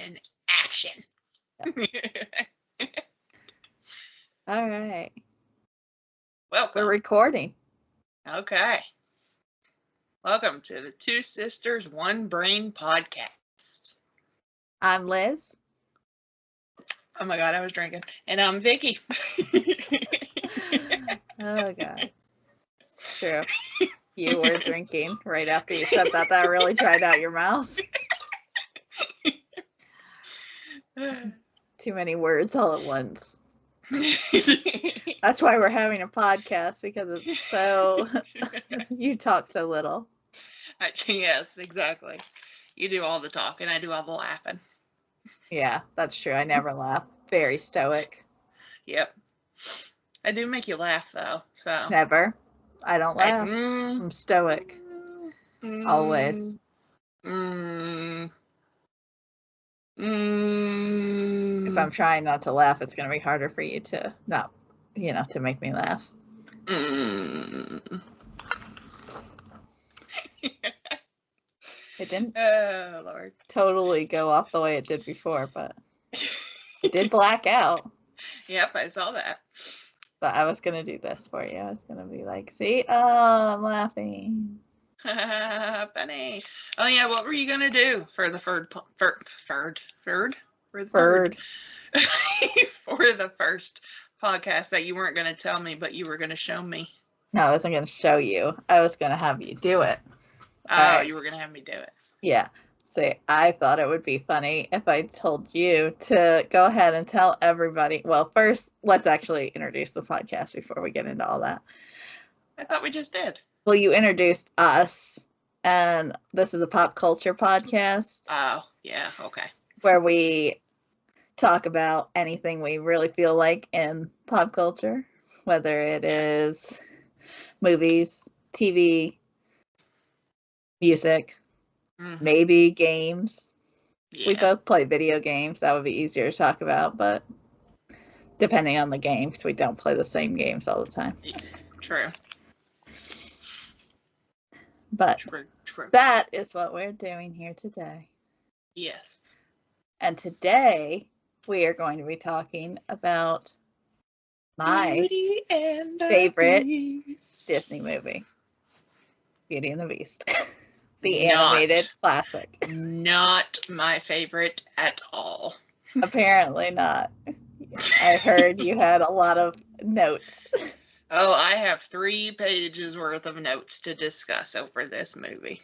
and action. All right. Welcome. We're recording. Okay. Welcome to the Two Sisters, One Brain podcast. I'm Liz. Oh my God, I was drinking. And I'm Vicky. Oh, God. True. You were drinking right after you said that. That really dried out your mouth. Too many words all at once. That's why we're having a podcast, because it's so... You talk so little. Yes, exactly. You do all the talking, I do all the laughing. Yeah, that's true. I never laugh. Very stoic. Yep. I do make you laugh, though, so... Never. I don't laugh. I'm stoic. Always. If I'm trying not to laugh, it's going to be harder for you to not, to make me laugh. It didn't Lord. totally go off the way it did before, but it did black out. Yep, I saw that. But I was going to do this for you. I was going to be like, see? Oh, I'm laughing. Funny. Oh, yeah, what were you going to do for the third? For the first podcast that you weren't going to tell me, but you were going to show me? No, I wasn't going to show you. I was going to have you do it. Oh, you were going to have me do it. Yeah. See, I thought it would be funny if I told you to go ahead and tell everybody. Well, first, let's actually introduce the podcast before we get into all that. I thought we just did. Well, you introduced us, and this is a pop culture podcast. Oh, yeah, okay. Where we talk about anything we really feel like in pop culture, whether it is movies, TV, music, maybe games. Yeah. We both play video games. That would be easier to talk about, but depending on the game, because we don't play the same games all the time. True. But true. That is what we're doing here today. Yes. And today we are going to be talking about my favorite Disney movie, Beauty and the Beast. The animated classic. Not my favorite at all. Apparently not. I heard you had a lot of notes. Oh, I have 3 pages worth of notes to discuss over this movie.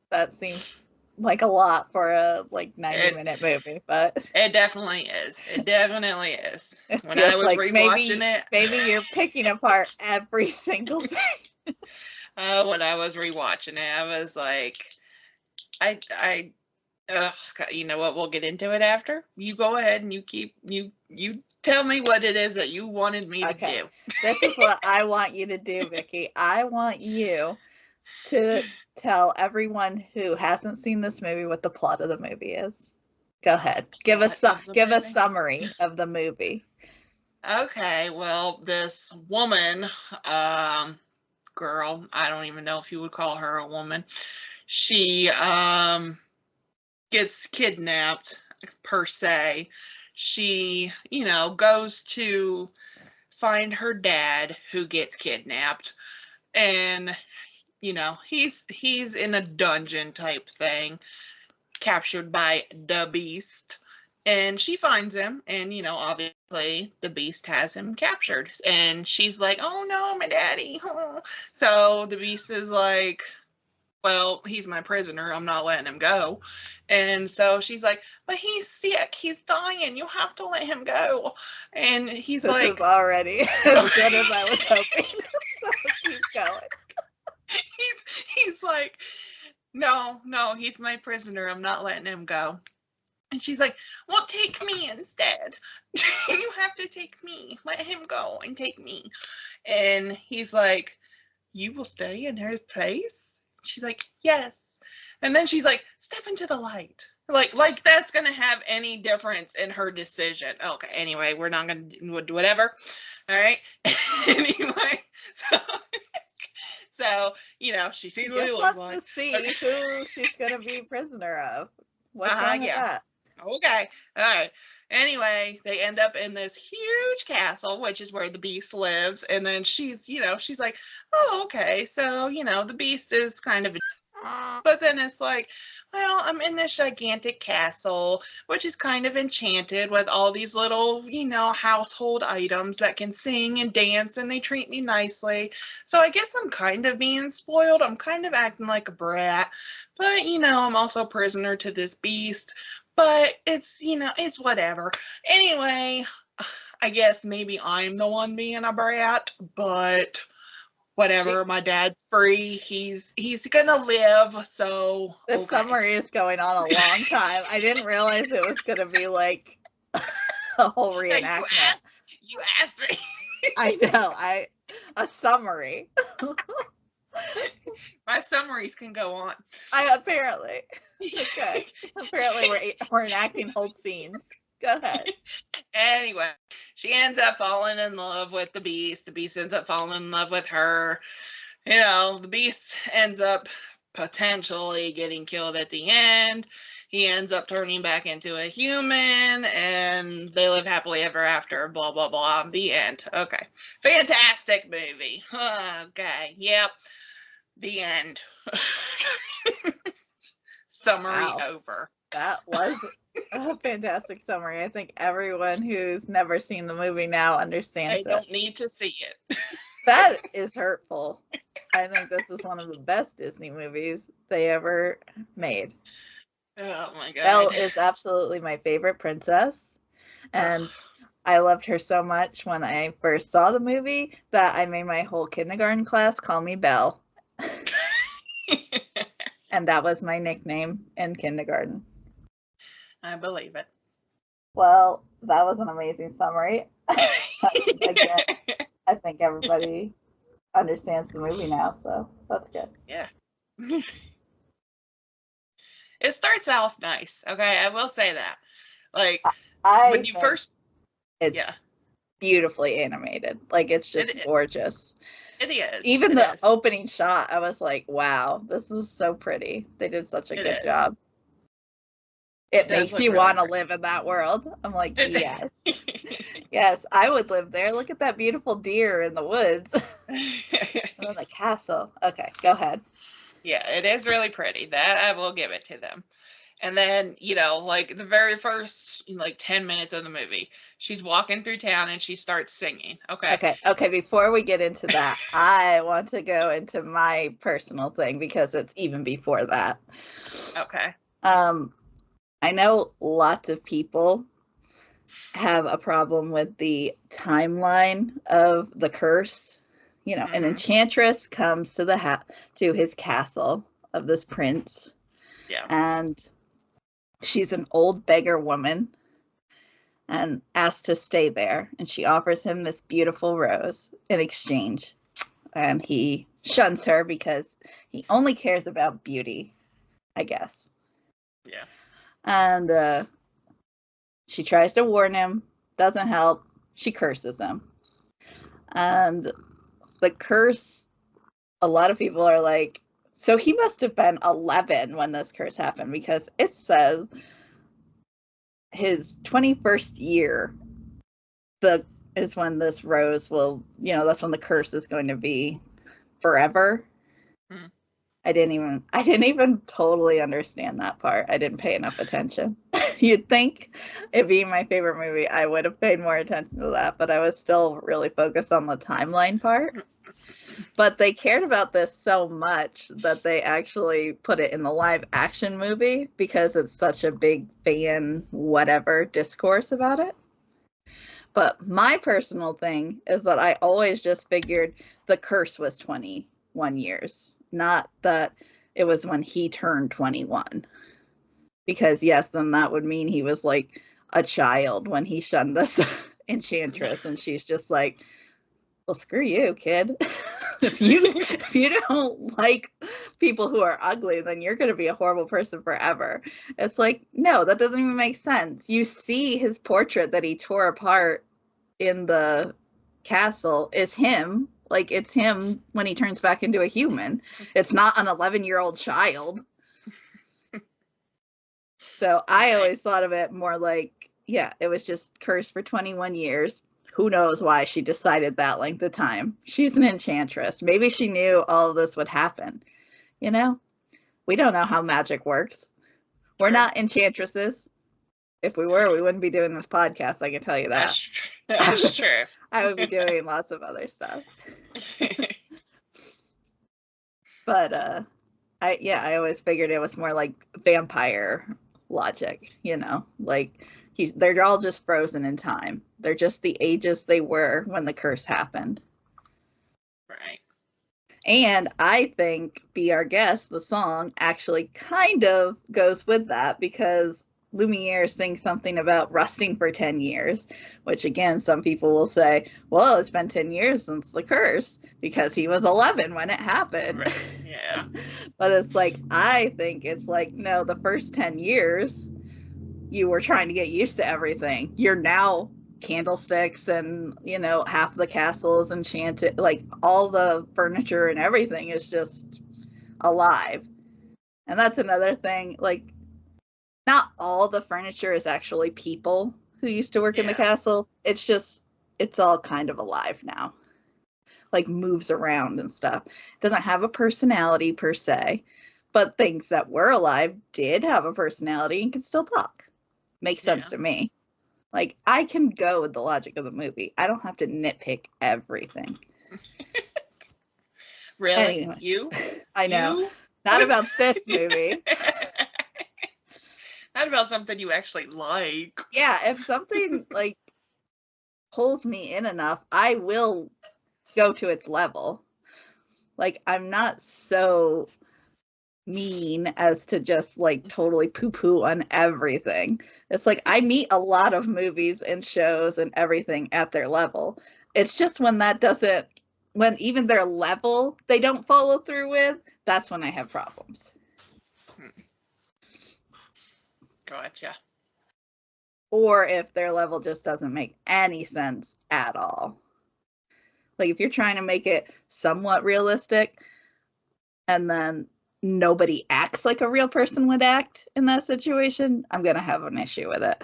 That seems like a lot for a 90-minute movie, but it definitely is. It definitely is. When I was rewatching it, maybe you're picking apart every single thing. When I was rewatching it, I was like, you know what? We'll get into it after. You go ahead and you tell me what it is that you wanted me to do. This is what I want you to do, Vicky. I want you to tell everyone who hasn't seen this movie what the plot of the movie is. Go ahead. Give a summary of the movie. Okay. Well, this woman, girl, I don't even know if you would call her a woman. She gets kidnapped per se. She, goes to find her dad who gets kidnapped, and he's in a dungeon type thing, captured by the Beast, and she finds him, and obviously the Beast has him captured, and she's like, oh no, my daddy. So the Beast is like, well, he's my prisoner, I'm not letting him go. And so she's like, but he's sick, he's dying, you have to let him go. And he's this like, is already as good as I was hoping. So keep going. He's like, no, he's my prisoner, I'm not letting him go. And she's like, well, take me instead. You have to take me, let him go and take me. And he's like, you will stay in her place? She's like, yes. And then she's like, step into the light. Like that's going to have any difference in her decision. Okay, anyway, we're not going to do whatever. All right. Anyway, so, she sees what he looks like. She just wants to see who she's going to be prisoner of. What's wrong with that? Okay. All right. Anyway, they end up in this huge castle, which is where the beast lives. And then she's like, oh, okay. So, the beast is kind of but then it's like, well, I'm in this gigantic castle, which is kind of enchanted with all these little, household items that can sing and dance, and they treat me nicely. So I guess I'm kind of being spoiled. I'm kind of acting like a brat, but, I'm also a prisoner to this beast. But it's whatever. Anyway, I guess maybe I'm the one being a brat, but whatever. My dad's free. He's gonna live. So the summary is going on a long time. I didn't realize it was gonna be like a whole reenactment. You asked me. I know. A summary. My summaries can go on. Apparently. Okay. Apparently we're enacting whole scenes. Go ahead. Anyway, she ends up falling in love with the beast. The beast ends up falling in love with her. The beast ends up potentially getting killed at the end. He ends up turning back into a human, and they live happily ever after, blah, blah, blah. The end. Okay. Fantastic movie. Okay. Yep. The end. Summary over. That was a fantastic summary. I think everyone who's never seen the movie now understands it. I don't need to see it. That is hurtful. I think this is one of the best Disney movies they ever made. Oh my God. Belle is absolutely my favorite princess. And I loved her so much when I first saw the movie that I made my whole kindergarten class call me Belle. And that was my nickname in kindergarten. I believe it. Well, that was an amazing summary. Again, I think everybody understands the movie now, so that's good. Yeah. It starts off nice, okay? I will say that. Like, when you first... It's beautifully animated. Like, it's just gorgeous. It is. Even the opening shot, I was like, wow, this is so pretty. They did such a good job. It makes you want to live in that world. I'm like, yes. Yes, I would live there. Look at that beautiful deer in the woods. Oh, the castle. Okay, go ahead. Yeah, it is really pretty. That I will give it to them. And then, like the very first, 10 minutes of the movie, she's walking through town and she starts singing. Okay. Before we get into that, I want to go into my personal thing because it's even before that. Okay. I know lots of people have a problem with the timeline of the curse. An enchantress comes to to his castle of this prince. Yeah. And she's an old beggar woman and asked to stay there. And she offers him this beautiful rose in exchange. And he shuns her because he only cares about beauty, I guess. Yeah. And she tries to warn him, doesn't help. She curses him. And the curse, a lot of people are like, so he must have been 11 when this curse happened, because it says his 21st year is when this rose will, that's when the curse is going to be forever. Mm. I didn't even totally understand that part. I didn't pay enough attention. You'd think it being my favorite movie, I would have paid more attention to that, but I was still really focused on the timeline part. But they cared about this so much that they actually put it in the live action movie because it's such a big fan whatever discourse about it. But my personal thing is that I always just figured the curse was 21 years, not that it was when he turned 21. Because yes, then that would mean he was like a child when he shunned this enchantress, and she's just like, well, screw you, kid. If you don't like people who are ugly, then you're going to be a horrible person forever. It's like, no, that doesn't even make sense. You see his portrait that he tore apart in the castle is him. Like, it's him when he turns back into a human. It's not an 11-year-old child. So I always thought of it more like, yeah, it was just cursed for 21 years. Who knows why she decided that length of time. She's an enchantress. Maybe she knew all of this would happen. You know, we don't know how magic works. We're not enchantresses. If we were, we wouldn't be doing this podcast. I can tell you that. That's true. I would be doing lots of other stuff. But I always figured it was more like vampire logic, you know, like they're all just frozen in time. They're just the ages they were when the curse happened. Right. And I think Be Our Guest, the song, actually kind of goes with that, because Lumiere sings something about rusting for 10 years, which again, some people will say, well, it's been 10 years since the curse because he was 11 when it happened. Right. Yeah. But it's like, I think it's like, no, the first 10 years, you were trying to get used to everything. You're now candlesticks and, you know, half the castle is enchanted. Like, all the furniture and everything is just alive. And that's another thing. Like, not all the furniture is actually people who used to work in the castle. It's just, it's all kind of alive now. Like, moves around and stuff. It doesn't have a personality per se, but things that were alive did have a personality and could still talk. Makes sense to me. Like, I can go with the logic of the movie. I don't have to nitpick everything. Really? Anyway, You? I know. You? Not about this movie. Not about something you actually like. Yeah, if something, like, pulls me in enough, I will go to its level. Like, I'm not so mean as to just, like, totally poo-poo on everything. It's like, I meet a lot of movies and shows and everything at their level. It's just when even their level they don't follow through with, that's when I have problems. Gotcha. Or if their level just doesn't make any sense at all. Like, if you're trying to make it somewhat realistic and then nobody acts like a real person would act in that situation, I'm going to have an issue with it.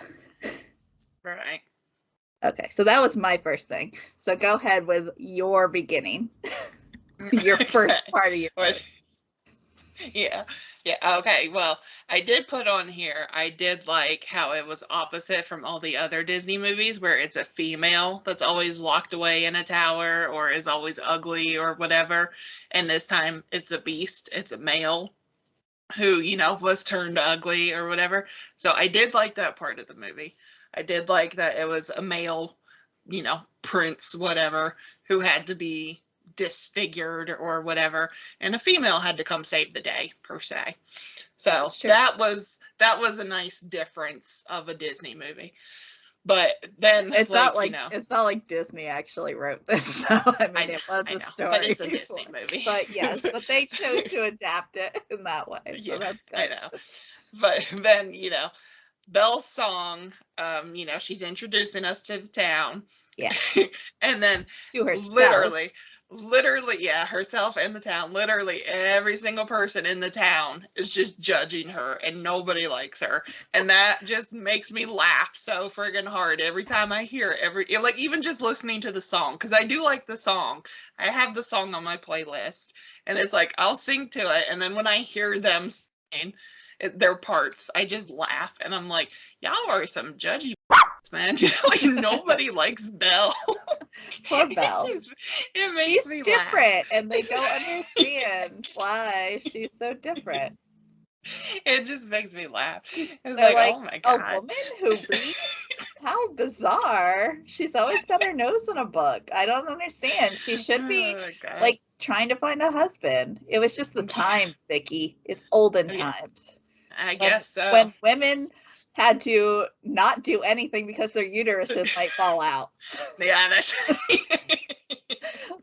Right. Okay, so that was my first thing. So go ahead with your beginning. Your first part of your Yeah. Yeah. Okay. Well, I did put on here, I did like how it was opposite from all the other Disney movies where it's a female that's always locked away in a tower or is always ugly or whatever. And this time it's a beast. It's a male who, you know, was turned ugly or whatever. So I did like that part of the movie. I did like that it was a male, you know, prince, whatever, who had to be disfigured or whatever, and a female had to come save the day per se. So that was a nice difference of a Disney movie. But then it's like, not like, you know, it's not like Disney actually wrote this. So I mean, it was a story, but it's a Disney movie. But yes, but they chose to adapt it in that way. So that's good. I know. But then, you know, Belle's song, you know, she's introducing us to the town. Yeah. And then to herself. Literally, yeah, herself and the town, literally every single person in the town is just judging her and nobody likes her. And that just makes me laugh so friggin' hard every time I hear it, like even just listening to the song, because I do like the song. I have the song on my playlist and it's like, I'll sing to it. And then when I hear them sing their parts, I just laugh and I'm like, y'all are some judgy man. Like, nobody likes Belle. Poor Belle. It makes me different laugh. and they don't understand why she's so different. It just makes me laugh. It's like, oh my god, a woman who reads? How bizarre. She's always got her nose in a book. I don't understand. She should be like trying to find a husband. It was just the times, Vicky. It's olden times. I guess so. When women had to not do anything because their uteruses might fall out. Yeah, that's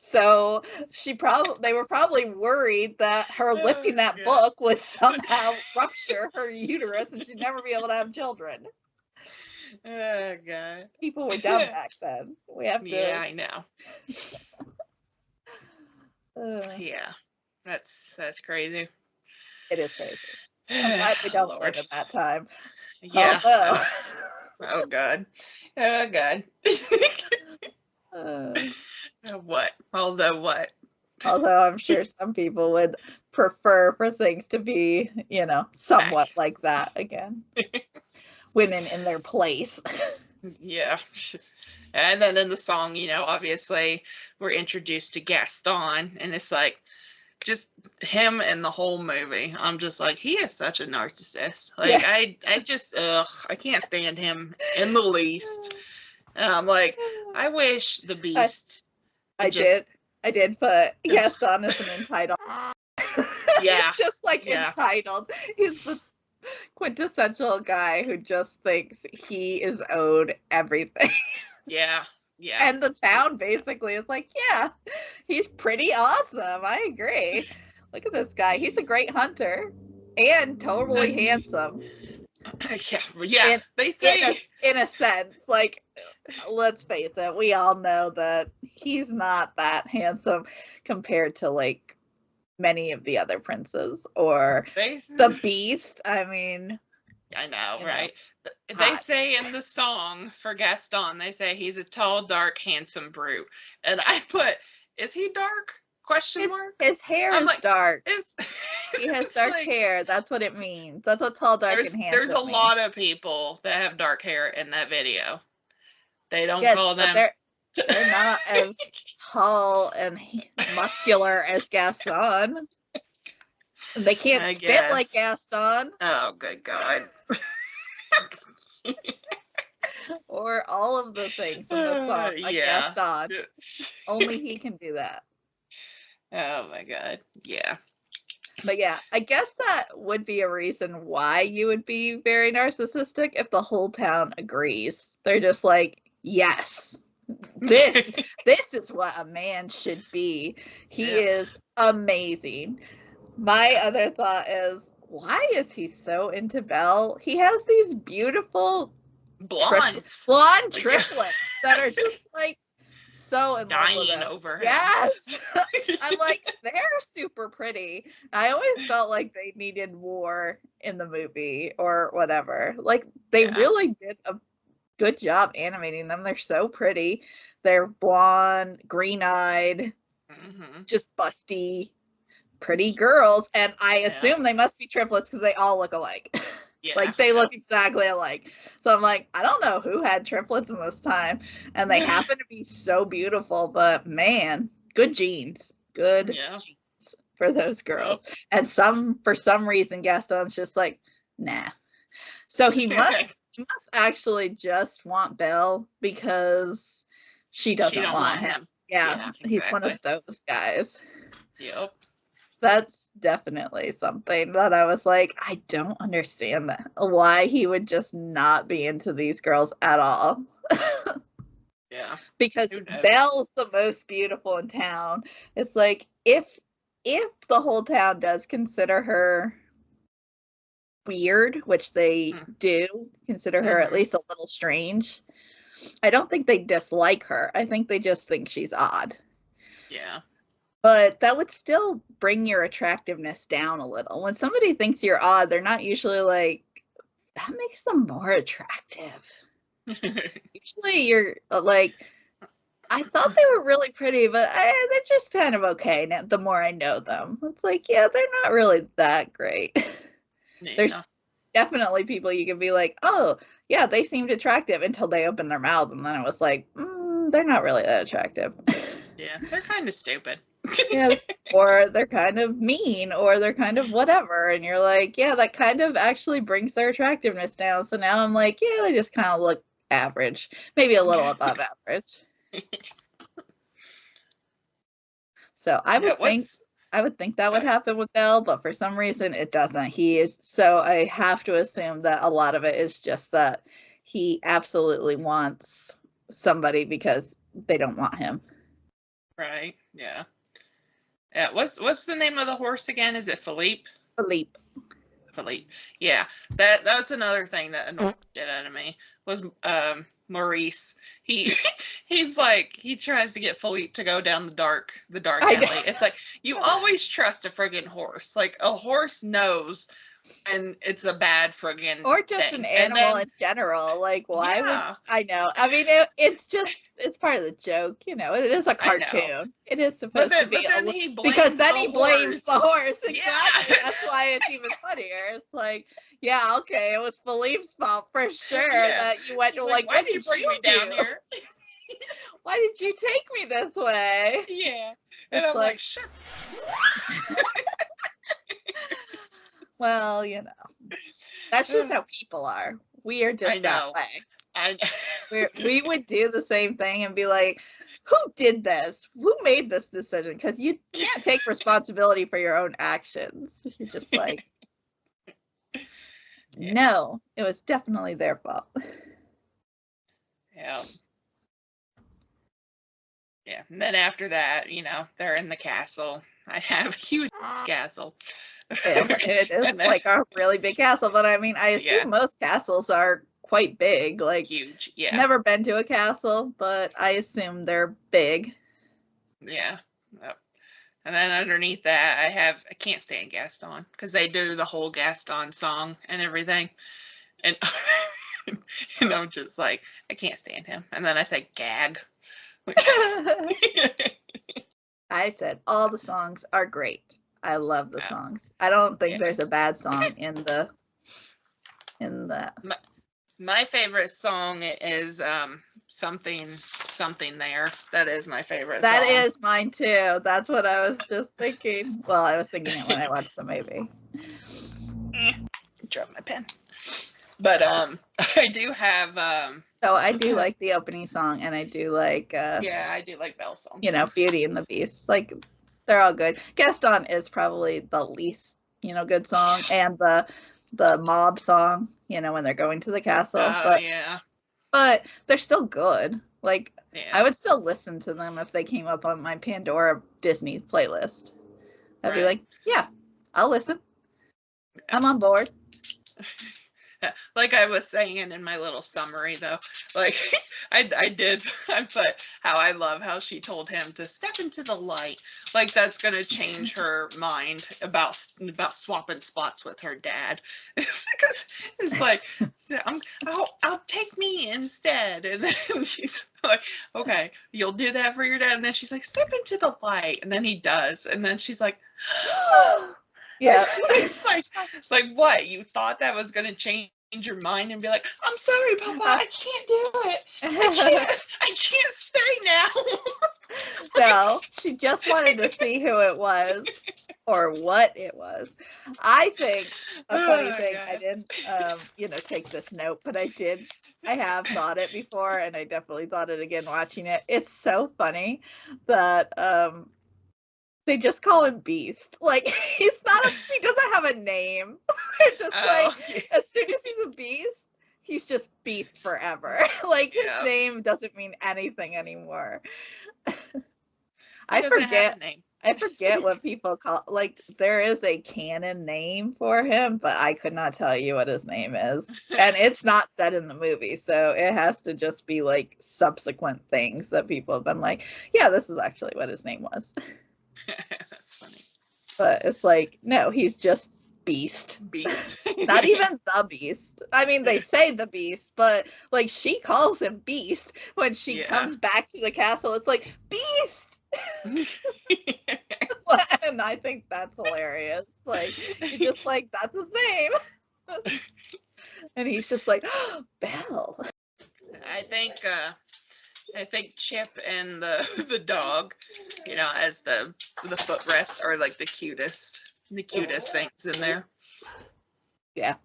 So they were probably worried that her lifting that book would somehow rupture her uterus and she'd never be able to have children. Oh god. People were dumb back then. We have to. Yeah, I know. Yeah. That's crazy. It is crazy. I'm glad we don't live in that time. Yeah. Although, oh God. Oh God. What? Although what? although I'm sure some people would prefer for things to be, somewhat like that again. Women in their place. Yeah. And then in the song, obviously we're introduced to Gaston, and it's like just him and the whole movie. I'm just like, he is such a narcissist. Like, yeah. I just, I can't stand him in the least. And I'm like, I wish the Beast. I did put Gaston as an entitled. Yeah. Just like entitled. He's the quintessential guy who just thinks he is owed everything. Yeah. Yeah. And the town basically is like, yeah, he's pretty awesome. I agree. Look at this guy. He's a great hunter and totally handsome. Yeah. They say in a sense, like, let's face it, we all know that he's not that handsome compared to like many of the other princes or the Beast. I mean, I know, right? They say in the song for Gaston, they say he's a tall, dark, handsome brute. And I put, is he dark? Question mark? His hair is dark. He has dark hair. That's what it means. That's what tall, dark, and handsome There's a means. lot of people that have dark hair in that video. They don't call them. They're not as tall and muscular as Gaston. They can't spit like Gaston. Oh, good God. Or all of the things in the song like Gaston. Only he can do that. Oh my God. Yeah. But yeah, I guess that would be a reason why you would be very narcissistic if the whole town agrees. They're just like, yes, this is what a man should be. He is amazing. My other thought is, why is he so into Belle? He has these beautiful blonde triplets that are just like so in love with him. Over him. Yes. I'm like, they're super pretty. I always felt like they needed more in the movie or whatever. Like, they really did a good job animating them. They're so pretty. They're blonde, green-eyed, just busty, pretty girls. And I assume they must be triplets because they all look alike. Yeah. Like, they look exactly alike. So I'm like, I don't know who had triplets in this time. And they happen to be so beautiful. But, man, good genes. Good genes for those girls. And for some reason, Gaston's just like, nah. So he must actually just want Belle because she doesn't want him. Yeah, exactly. He's one of those guys. Yep. That's definitely something that I was like, I don't understand that. Why he would just not be into these girls at all. Yeah. Because Belle's the most beautiful in town. It's like, if the whole town does consider her weird, which they do consider her at least a little strange, I don't think they dislike her. I think they just think she's odd. Yeah. But that would still bring your attractiveness down a little. When somebody thinks you're odd, they're not usually like, that makes them more attractive. Usually you're like, I thought they were really pretty, but they're just kind of okay now, the more I know them. It's like, yeah, they're not really that great. Yeah. There's definitely people you can be like, oh, yeah, they seemed attractive until they opened their mouth. And then it was like, they're not really that attractive. Yeah, they're kind of stupid. Yeah, or they're kind of mean, or they're kind of whatever, and you're like, yeah, that kind of actually brings their attractiveness down. So now I'm like, yeah, they just kind of look average, maybe a little above average. So I would think that would happen with Belle, but for some reason it doesn't. So I have to assume that a lot of it is just that he absolutely wants somebody because they don't want him. Right. Yeah. Yeah. What's the name of the horse again? Is it Philippe? Philippe. Yeah. That's another thing that annoyed the shit out of me was Maurice. He's like, he tries to get Philippe to go down the dark alley. It's like, you always trust a friggin' horse. Like, a horse knows and it's a bad friggin' or just thing. an animal in general. Like, why would I know? I mean, it's part of the joke, you know. It is a cartoon. It is supposed to be, but then he blames because then the he blames the horse. Exactly. Yeah. That's why it's even funnier. It's like, yeah, okay, it was Philippe's fault for sure that you went to like, why did you bring me down here? Why did you take me this way? Yeah, and I'm like, shut. Well, you know, that's just how people are. We are just that way. We would do the same thing and be like, who did this? Who made this decision? Because you can't take responsibility for your own actions. You're just like, no, it was definitely their fault. Yeah. Yeah, and then after that, you know, they're in the castle. I have a huge castle. It is like a really big castle, but I mean, I assume most castles are quite big, like huge. Yeah. Never been to a castle, but I assume they're big. Yeah. Yep. And then underneath that, I can't stand Gaston because they do the whole Gaston song and everything, and and I'm just like, I can't stand him. And then I say gag. I said all the songs are great. I love the songs. I don't think there's a bad song in the. My favorite song is something there. That is my favorite song. That is mine too. That's what I was just thinking. Well, I was thinking it when I watched the movie. Drop my pen. But I do have so I do like the opening song, and I do like I do like Belle's song. You know, Beauty and the Beast. Like, they're all good. Gaston is probably the least, you know, good song, and the mob song, you know, when they're going to the castle. But they're still good. Like, I would still listen to them if they came up on my Pandora Disney playlist. I'd be like, yeah, I'll listen. I'm on board. Like I was saying in my little summary, though, like I put how I love how she told him to step into the light. Like that's gonna change her mind about swapping spots with her dad. It's like I'll take me instead, and then she's like, okay, you'll do that for your dad, and then she's like, step into the light, and then he does, and then she's like. Yeah. It's like what? You thought that was going to change your mind and be like, I'm sorry, Papa, I can't do it. I can't stay now. No, she just wanted to see who it was or what it was. I think a funny thing, God. I didn't, take this note, but I have thought it before, and I definitely thought it again watching it. It's so funny that, they just call him Beast. Like, he doesn't have a name. Just as soon as he's a beast, he's just Beast forever. Like, his name doesn't mean anything anymore. I forget what people call, like, there is a canon name for him, but I could not tell you what his name is. And it's not said in the movie, so it has to just be, like, subsequent things that people have been like, yeah, this is actually what his name was. That's funny. But it's like, no, he's just Beast. Not even the Beast. I mean, they say the Beast, but like she calls him Beast when she comes back to the castle. It's like, Beast! And I think that's hilarious. Like, you're just like, that's his name. And he's just like, oh, Belle. I think Chip and the dog, you know, as the footrest are like the cutest things in there. Yeah.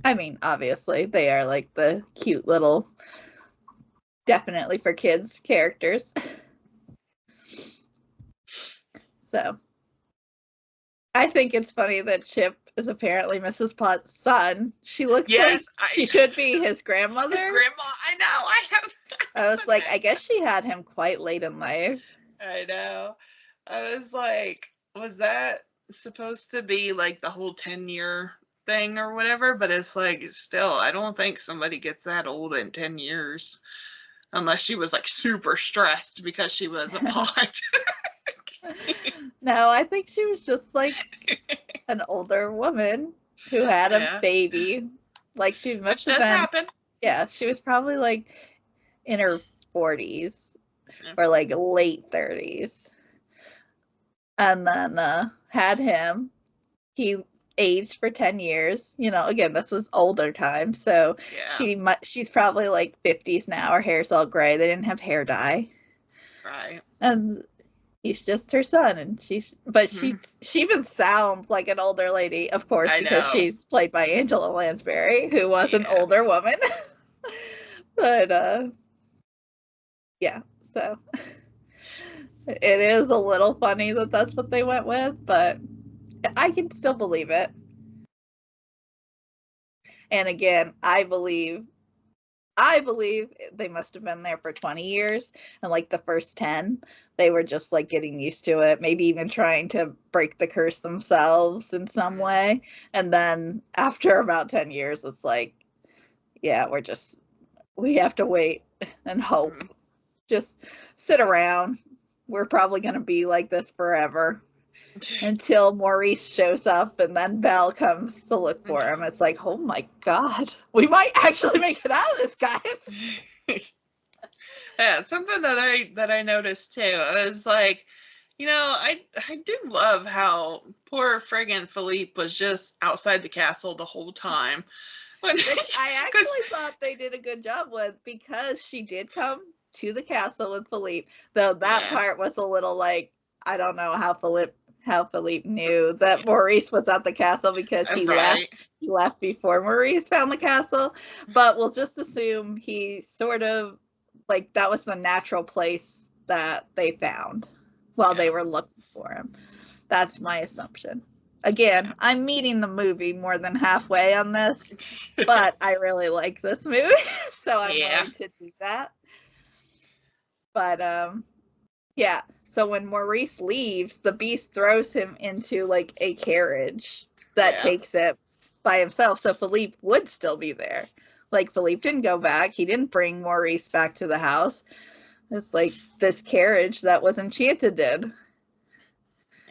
I mean, obviously they are like the cute little, definitely for kids characters. So I think it's funny that Chip is apparently Mrs. Potts' son. She looks like she should be his grandmother. His grandma, I know. I was like, I guess she had him quite late in life. I know. I was like, was that supposed to be like the whole 10-year thing or whatever? But it's like, still, I don't think somebody gets that old in 10 years. Unless she was like super stressed because she was a pot. No, I think she was just like an older woman. who had a baby. Like, she must have been. Happen. Yeah, she was probably like in her 40s or like late 30s. And then had him. He aged for 10 years. You know, again, this was older time. So she's probably like 50s now. Her hair's all gray. They didn't have hair dye. Right. And he's just her son. And she even sounds like an older lady, of course, because she's played by Angela Lansbury, who was an older woman. But, yeah, so it is a little funny that that's what they went with, but I can still believe it. And again, I believe they must have been there for 20 years, and like the first 10, they were just like getting used to it, maybe even trying to break the curse themselves in some way. And then after about 10 years, it's like, yeah, we have to wait and hope. Just sit around. We're probably going to be like this forever until Maurice shows up, and then Belle comes to look for him. It's like, oh my God, we might actually make it out of this, guys. Yeah, something that I noticed too. I was like, you know, I do love how poor friggin' Philippe was just outside the castle the whole time. I actually thought they did a good job with, because she did come to the castle with Philippe, though that part was a little like, I don't know how Philippe knew that Maurice was at the castle, because he left before Maurice found the castle. But we'll just assume he sort of, like, that was the natural place that they found while they were looking for him. That's my assumption. Again, I'm meeting the movie more than halfway on this, but I really like this movie, so I'm willing to do that. But, yeah, so when Maurice leaves, the Beast throws him into, like, a carriage that takes it by himself, so Philippe would still be there. Like, Philippe didn't go back. He didn't bring Maurice back to the house. It's like this carriage that was enchanted did.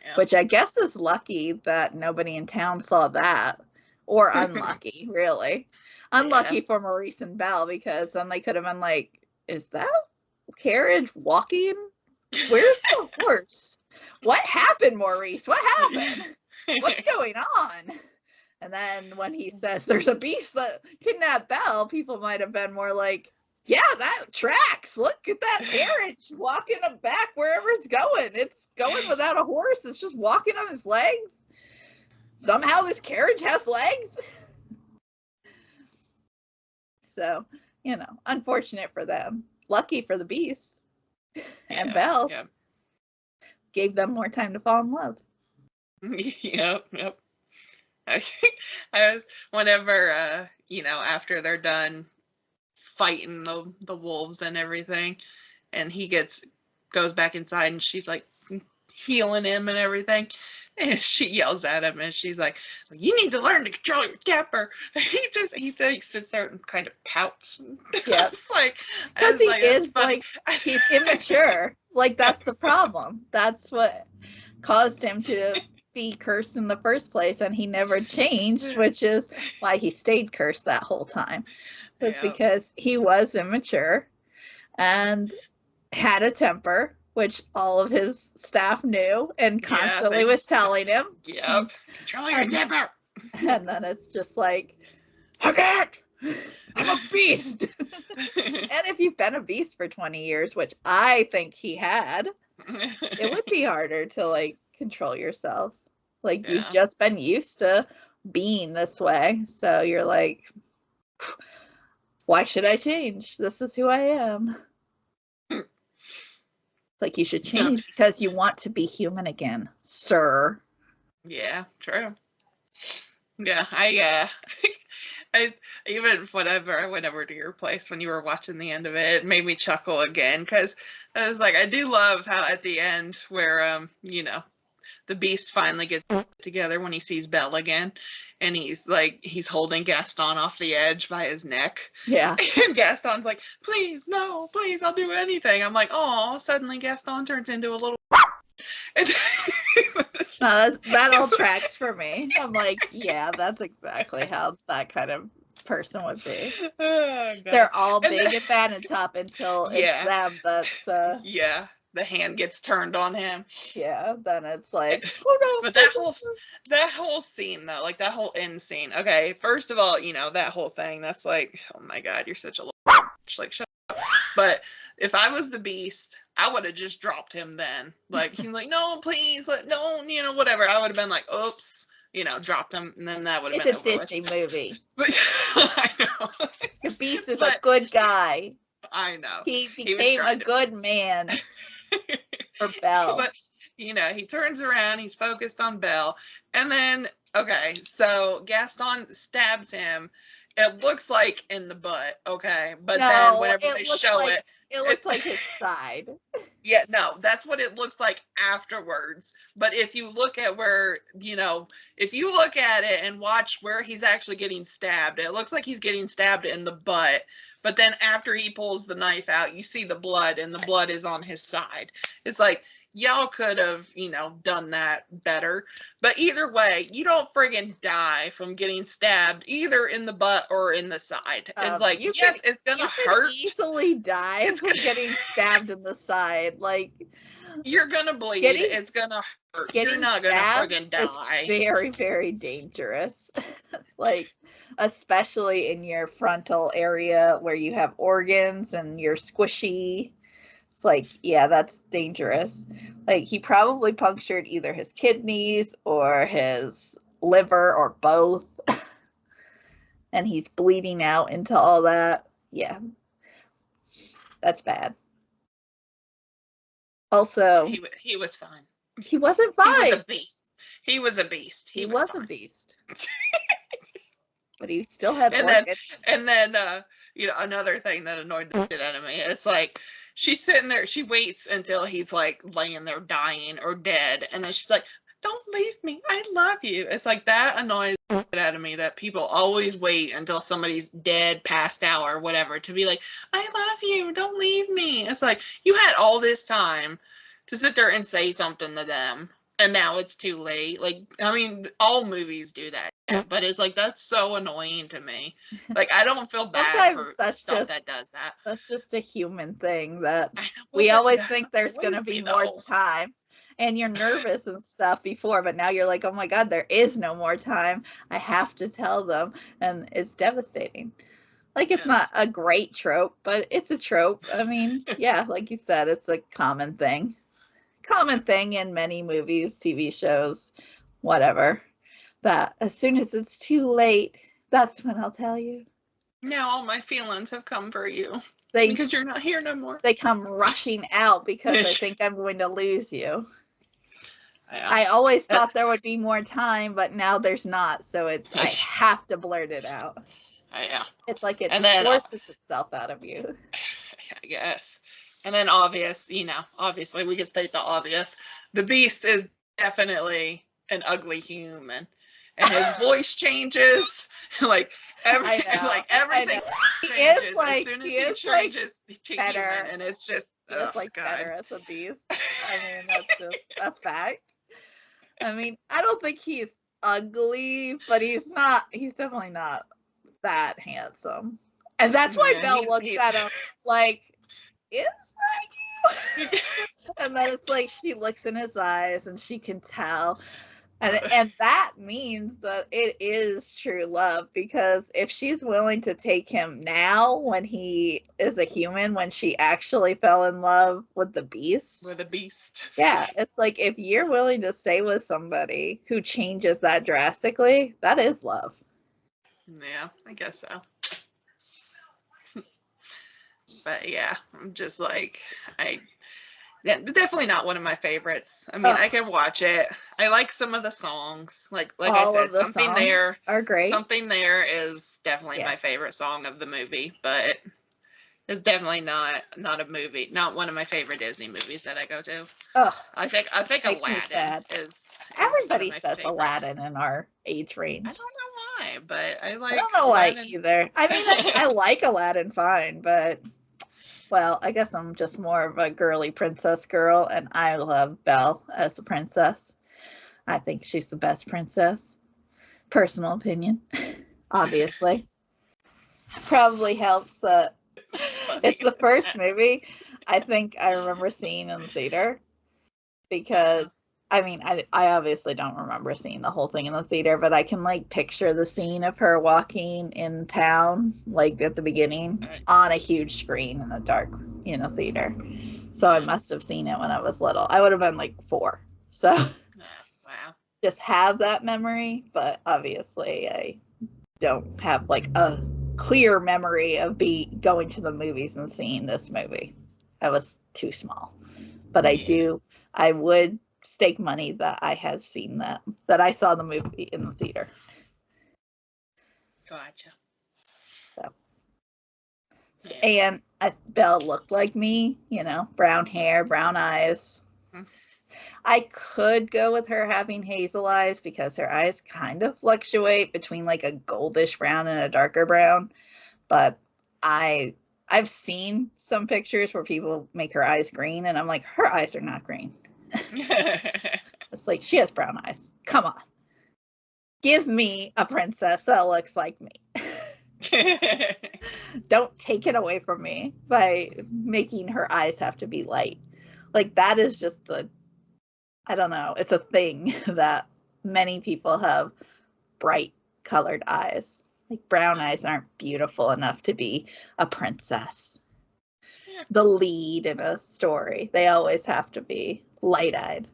Yeah. Which I guess is lucky that nobody in town saw that. Or unlucky, really. Unlucky for Maurice and Belle, because then they could have been like, is that carriage walking? Where's the horse? What happened, Maurice? What happened? What's going on? And then when he says there's a beast that kidnapped Belle, people might have been more like, yeah, that tracks. Look at that carriage walking him back wherever it's going. It's going without a horse. It's just walking on his legs. Somehow this carriage has legs. So, you know, unfortunate for them. Lucky for the Beast. And Belle gave them more time to fall in love. Yep. I was, whenever, you know, after they're done fighting the wolves and everything, and he goes back inside, and she's like healing him and everything, and she yells at him, and she's like, you need to learn to control your temper. He sits there and kind of pouts. Yeah, like, because he is like, he's immature. Like, that's the problem. That's what caused him to be cursed in the first place, and he never changed, which is why he stayed cursed that whole time. It's because he was immature and had a temper, which all of his staff knew and constantly was telling him. Yep. Control your temper. And then it's just like, I can't. I'm a beast. And if you've been a beast for 20 years, which I think he had, it would be harder to, like, control yourself. Like, you've just been used to being this way. So you're like, why should I change? This is who I am. It's like, you should change because you want to be human again, sir. Yeah, true. Yeah, I even whenever I went over to your place when you were watching the end of it, it made me chuckle again, because I was like, I do love how at the end where you know, the Beast finally gets together when he sees Belle again, and he's holding Gaston off the edge by his neck. Yeah. And Gaston's like, please, no, please, I'll do anything. I'm like, oh, suddenly Gaston turns into a little and No, that all tracks for me. I'm like, yeah, that's exactly how that kind of person would be. Oh, God. They're all big and bad and tough until it's Yeah. them that's Yeah, the hand gets turned on him. yeah, then it's like, oh no. But that whole scene though, like that whole end scene. Okay, first of all, that whole thing, that's like, oh my God, you're such a little bitch. Like, shut up. But if I was the Beast, I would have just dropped him then. Like, he's like, no, please, don't, whatever. I would have been like, oops, dropped him, and then that would have been over. It's a Disney movie. I know. The Beast is a good guy. I know. He became a good man for Belle. But, he turns around, he's focused on Belle, and then, okay, so Gaston stabs him. It looks like in the butt, okay? But then whenever they show it... It looks like his side. Yeah, no, that's what it looks like afterwards. But if you look at where, if you look at it and watch where he's actually getting stabbed, it looks like he's getting stabbed in the butt. But then after he pulls the knife out, you see the blood, and the blood is on his side. It's like, y'all could have, done that better. But either way, you don't friggin' die from getting stabbed either in the butt or in the side. It's like, yes, it's gonna hurt. Easily die from getting stabbed in the side. Like, you're gonna bleed. It's gonna hurt. You're not gonna friggin' die. It's very, very dangerous. Like, especially in your frontal area where you have organs and you're squishy. Like, yeah, that's dangerous. Like, he probably punctured either his kidneys or his liver or both. And he's bleeding out into all that. Yeah. That's bad. Also, he was fine. He wasn't fine. He was a beast. He was a beast. He was a beast. But he still had organs. And then another thing that annoyed the shit out of me, it's like, she's sitting there, she waits until he's like laying there dying or dead, and then she's like, don't leave me, I love you. It's like, that annoys the shit out of me, that people always wait until somebody's dead, passed out, or whatever, to be like, I love you, don't leave me. It's like, you had all this time to sit there and say something to them, and now it's too late. Like, I mean, all movies do that, but it's like, that's so annoying to me. Like, I don't feel bad for stuff that does that. That's just a human thing that we always think there's going to be more time. And you're nervous and stuff before, but now you're like, oh my God, there is no more time. I have to tell them. And it's devastating. Like, it's not a great trope, but it's a trope. I mean, yeah, like you said, it's a common thing. Common thing in many movies, TV shows, whatever. That as soon as it's too late, that's when I'll tell you. Now all my feelings have come for you. Because you're not here no more. They come rushing out because I think I'm going to lose you. I always thought there would be more time, but now there's not. So I have to blurt it out. Yeah. It's like it forces itself out of you. I guess. And then obviously we can state the obvious. The Beast is definitely an ugly human. And his voice changes. Like everything changes as soon as he changes to human. And it's just better as a beast. I mean, that's just a fact. I mean, I don't think he's ugly, but he's definitely not that handsome. And that's why Belle looks at him like, is that you? And then it's like she looks in his eyes and she can tell. And that means that it is true love, because if she's willing to take him now when he is a human, when she actually fell in love with the Beast. Yeah, it's like, if you're willing to stay with somebody who changes that drastically, that is love. Yeah, I guess so. But yeah, I'm just like, definitely not one of my favorites. I mean, I can watch it. I like some of the songs. Like I said, Something There are great. Something There is definitely my favorite song of the movie, but it's definitely not one of my favorite Disney movies that I go to. Oh, I think Aladdin is. Everybody says Aladdin in our age range. I don't know why, but I don't know Aladdin. Why either. I mean, I like Aladdin fine, but. Well, I guess I'm just more of a girly princess girl, and I love Belle as a princess. I think she's the best princess. Personal opinion, obviously. Probably helps that it's the first movie I think I remember seeing in the theater, because I mean, I obviously don't remember seeing the whole thing in the theater, but I can like picture the scene of her walking in town, like at the beginning, on a huge screen in a dark, theater. So I must have seen it when I was little. I would have been like 4. So wow. Just have that memory, but obviously I don't have like a clear memory of going to the movies and seeing this movie. I was too small. But I would stake money that I had seen that I saw the movie in the theater. Gotcha. So. Yeah. And Belle looked like me, brown hair, brown eyes. Mm-hmm. I could go with her having hazel eyes because her eyes kind of fluctuate between like a goldish brown and a darker brown. But I've seen some pictures where people make her eyes green, and I'm like, her eyes are not green. It's like, she has brown eyes. Come on. Give me a princess that looks like me. Don't take it away from me by making her eyes have to be light. Like, that is just I don't know. It's a thing that many people have bright colored eyes. Like, brown eyes aren't beautiful enough to be a princess. The lead in a story. They always have to be light-eyed.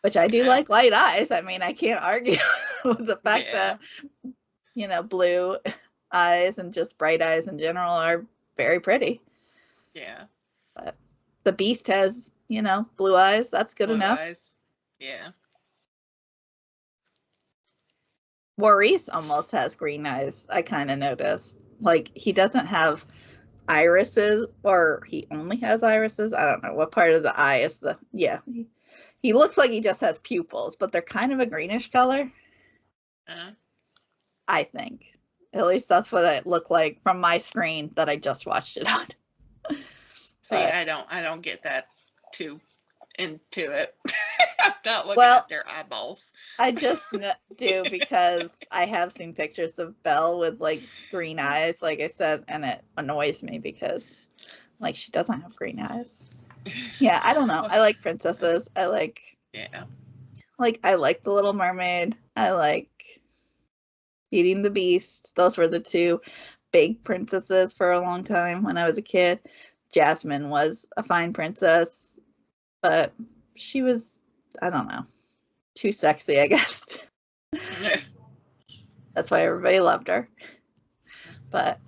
Which I do like light eyes. I mean, I can't argue with the fact that, blue eyes and just bright eyes in general are very pretty. Yeah. But the Beast has, blue eyes. That's good enough. Blue eyes. Yeah. Maurice almost has green eyes, I kind of noticed. Like, he doesn't have irises, or he only has irises. I don't know what part of the eye is he looks like he just has pupils, but they're kind of a greenish color. I think. At least that's what it looked like from my screen that I just watched it on. See, I don't get that too into it. I'm not looking at their eyeballs. I just do because I have seen pictures of Belle with like green eyes, like I said, and it annoys me because like she doesn't have green eyes. Yeah, I don't know. I like princesses. I like I like The Little Mermaid. I like Beauty and the Beast. Those were the 2 big princesses for a long time when I was a kid. Jasmine was a fine princess, but she was, I don't know, too sexy, I guess. That's why everybody loved her. But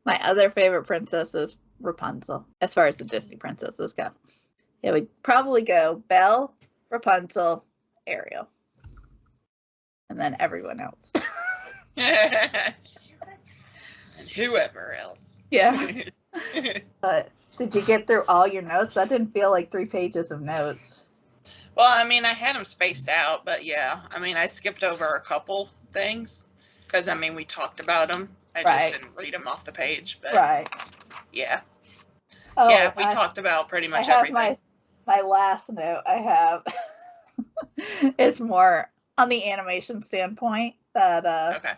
my other favorite princess is Rapunzel, as far as the Disney princesses go. It would probably go Belle, Rapunzel, Ariel, and then everyone else. And whoever else. Yeah. But did you get through all your notes? That didn't feel like 3 pages of notes. Well, I mean, I had them spaced out, but yeah. I mean, I skipped over a couple things because, I mean, we talked about them. I just didn't read them off the page. But yeah. Oh, yeah, we talked about pretty much everything. My last note I have is more on the animation standpoint that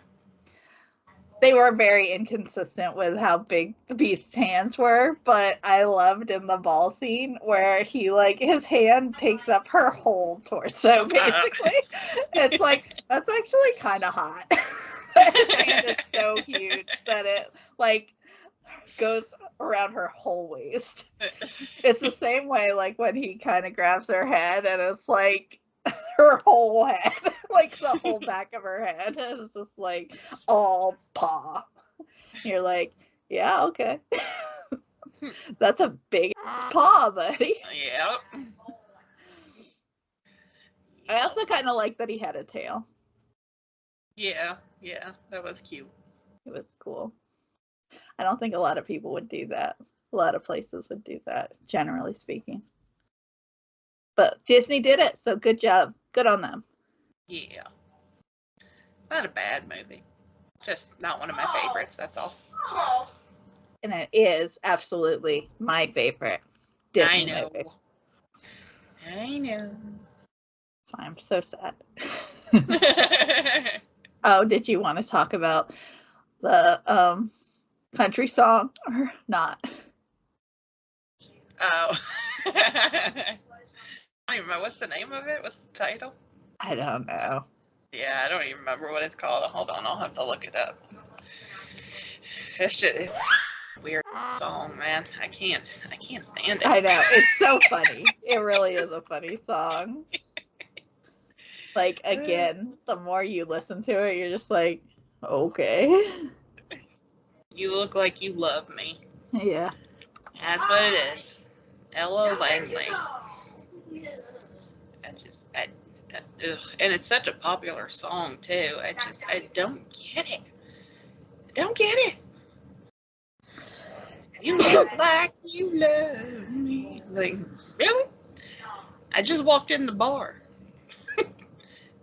they were very inconsistent with how big the Beast's hands were, but I loved in the ball scene where he, like, his hand takes up her whole torso, basically. It's like, that's actually kind of hot. His hand is so huge that it, like, goes around her whole waist. It's the same way, like, when he kind of grabs her head and it's, like, her whole head, like the whole back of her head is just like all paw. You're like, yeah, okay. That's a big paw, buddy. Yeah. I also kind of like that he had a tail. Yeah, that was cute. It was cool. I don't think a lot of people would do that. A lot of places would do that, generally speaking. But Disney did it, so good job. Good on them. Yeah. Not a bad movie. Just not one of my favorites, that's all. And it is absolutely my favorite Disney movie. I know. I'm so sad. Oh, did you want to talk about the country song or not? Oh. I don't even remember. What's the name of it? What's the title? I don't know. Yeah, I don't even remember what it's called. Hold on, I'll have to look it up. It's a weird song, man. I can't stand it. I know. It's so funny. It really is a funny song. Like, again, the more you listen to it, you're just like, okay. You look like you love me. Yeah. That's what it is. Ella Langley. And it's such a popular song too. I don't get it. I don't get it. You look like you love me. Like, really? I just walked in the bar.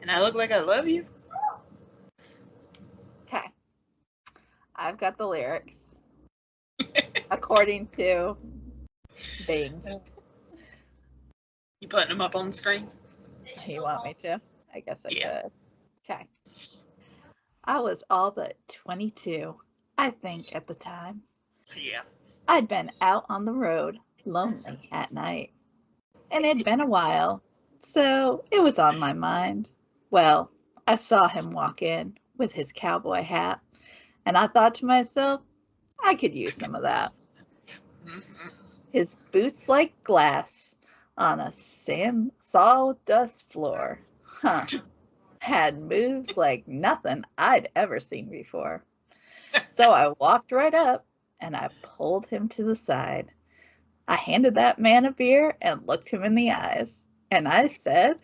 And I look like I love you? Okay. I've got the lyrics. According to Bing. You putting them up on the screen? You want me to? I guess I Yeah. could. Okay. I was all but 22, I think, at the time. Yeah. I'd been out on the road, lonely at night. And it'd been a while, so it was on my mind. Well, I saw him walk in with his cowboy hat, and I thought to myself, I could use some of that. Mm-hmm. His boots like glass on a sawdust floor. Huh. Had moves like nothing I'd ever seen before. So I walked right up and I pulled him to the side. I handed that man a beer and looked him in the eyes. And I said,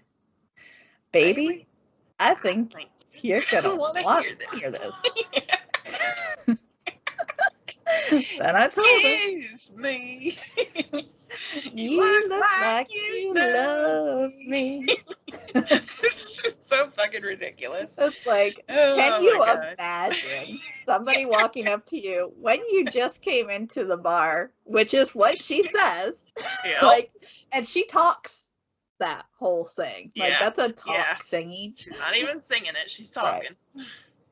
baby, I think you're going to want to hear this. Then I told him, Excuse me. You look like you love me. It's just so fucking ridiculous. It's like, can you imagine somebody walking up to you when you just came into the bar, which is what she says, Yep. like, and she talks that whole thing. Like, Yeah. that's a talk singing. She's not even singing it. She's talking. Right.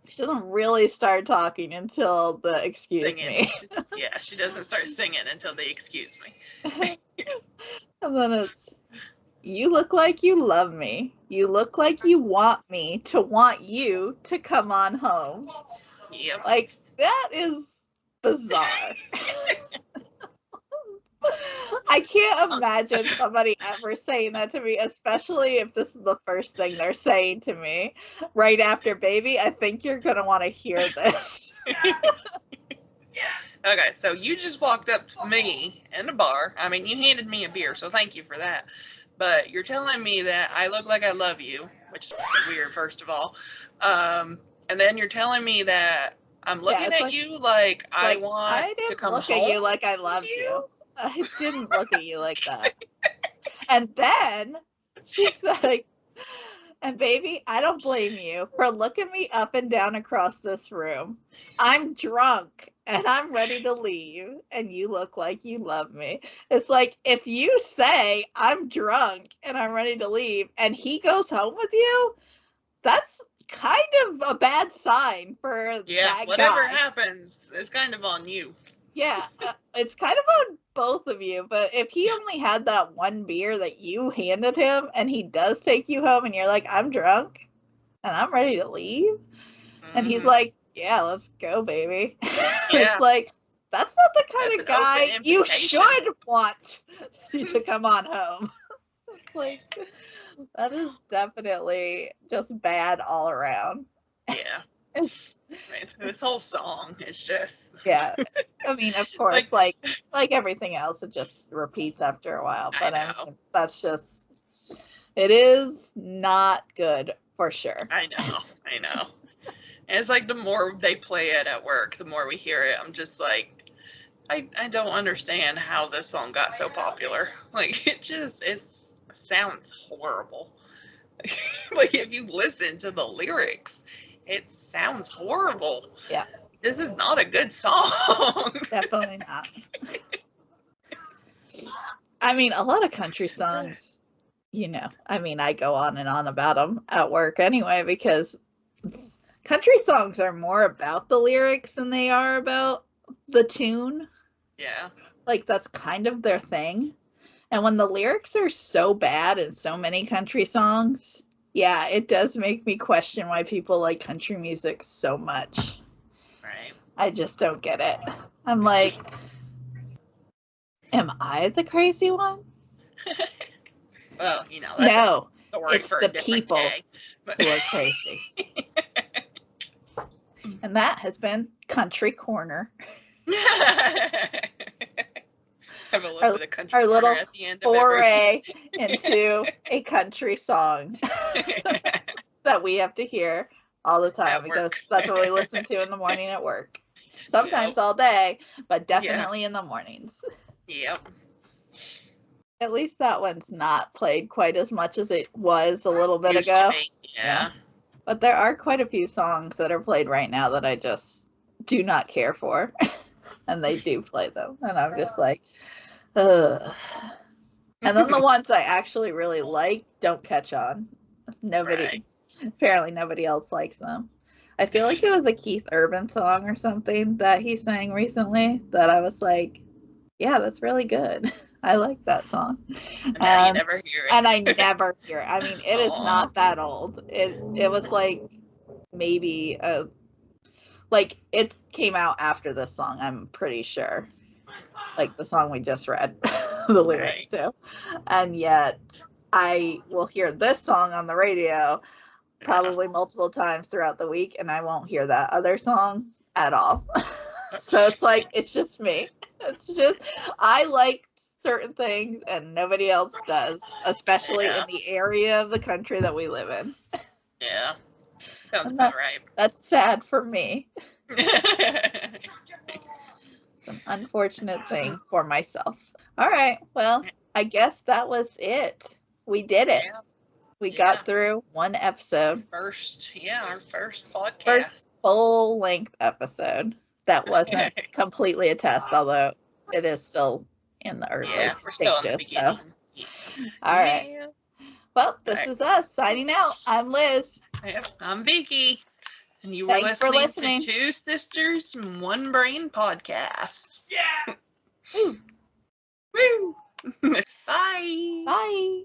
She doesn't really start talking until the excuse me. Yeah, she doesn't start singing until the excuse me. And then it's, you look like you love me. You look like you want me to want you to come on home. Yep. Like, that is bizarre. I can't imagine somebody ever saying that to me, especially if this is the first thing they're saying to me right after baby. I think you're going to want to hear this. Okay, so you just walked up to me in the bar. I mean, you handed me a beer, so thank you for that. But you're telling me that I look like I love you, which is weird, first of all. And then you're telling me that I'm looking at you like I want to come home. I didn't look at you like I love you. I didn't look at you like that. And then she's like, and baby, I don't blame you for looking me up and down across this room. I'm drunk and I'm ready to leave, and you look like you love me. It's like, if you say I'm drunk and I'm ready to leave and he goes home with you, that's kind of a bad sign for that whatever guy. Happens, it's kind of on you. Yeah, it's kind of on both of you, but if he only had that one beer that you handed him and he does take you home and you're like, I'm drunk and I'm ready to leave, and he's like, yeah, let's go, baby. Yeah. It's like, that's not the kind of guy you should want to come on home. It's like, that is definitely just bad all around. Yeah. This whole song is just... Yeah. I mean, of course, like everything else, it just repeats after a while. But I mean, that's just, it is not good for sure. I know. And it's like the more they play it at work, the more we hear it. I'm just like, I don't understand how this song got so popular. Like, it sounds horrible. Like, if you listen to the lyrics, it sounds horrible. Yeah. This is not a good song. Definitely not. I mean, a lot of country songs I mean, I go on and on about them at work anyway, because country songs are more about the lyrics than they are about the tune. Yeah. Like, that's kind of their thing. And when the lyrics are so bad in so many country songs, yeah, it does make me question why people like country music so much. Right. I just don't get it. I'm like, am I the crazy one? Well, that's no, a story it's for the a different people day. who are crazy. And that has been Country Corner. Have a little bit of country our little at the end foray into a country song that we have to hear all the time, because that's what we listen to in the morning at work. Sometimes all day, but definitely in the mornings. Yep. At least that one's not played quite as much as it was a little bit ago. Yeah. But there are quite a few songs that are played right now that I just do not care for. And they do play them. And I'm just like, ugh. And then the ones I actually really like don't catch on. Apparently nobody else likes them. I feel like it was a Keith Urban song or something that he sang recently that I was like, yeah, that's really good. I like that song. And you never hear it. And I never hear it. I mean, it is not that old. It was like maybe it came out after this song, I'm pretty sure. Like the song we just read the lyrics to. And yet I will hear this song on the radio probably multiple times throughout the week, and I won't hear that other song at all. So it's like, it's just me. It's just, I like certain things and nobody else does, especially in the area of the country that we live in. Yeah. Sounds about right. That's sad for me. It's an unfortunate thing for myself. All right. Well, I guess that was it. We did it. Yeah. We got through one episode. Our first podcast. First full-length episode. That wasn't completely a test, although it is still in the early stages. We're still in the beginning. So. All right. Well, this is us signing out. I'm Liz. I'm Vicky. And you were listening to Two Sisters, One Brain podcast. Yeah. Woo. Woo. Bye. Bye.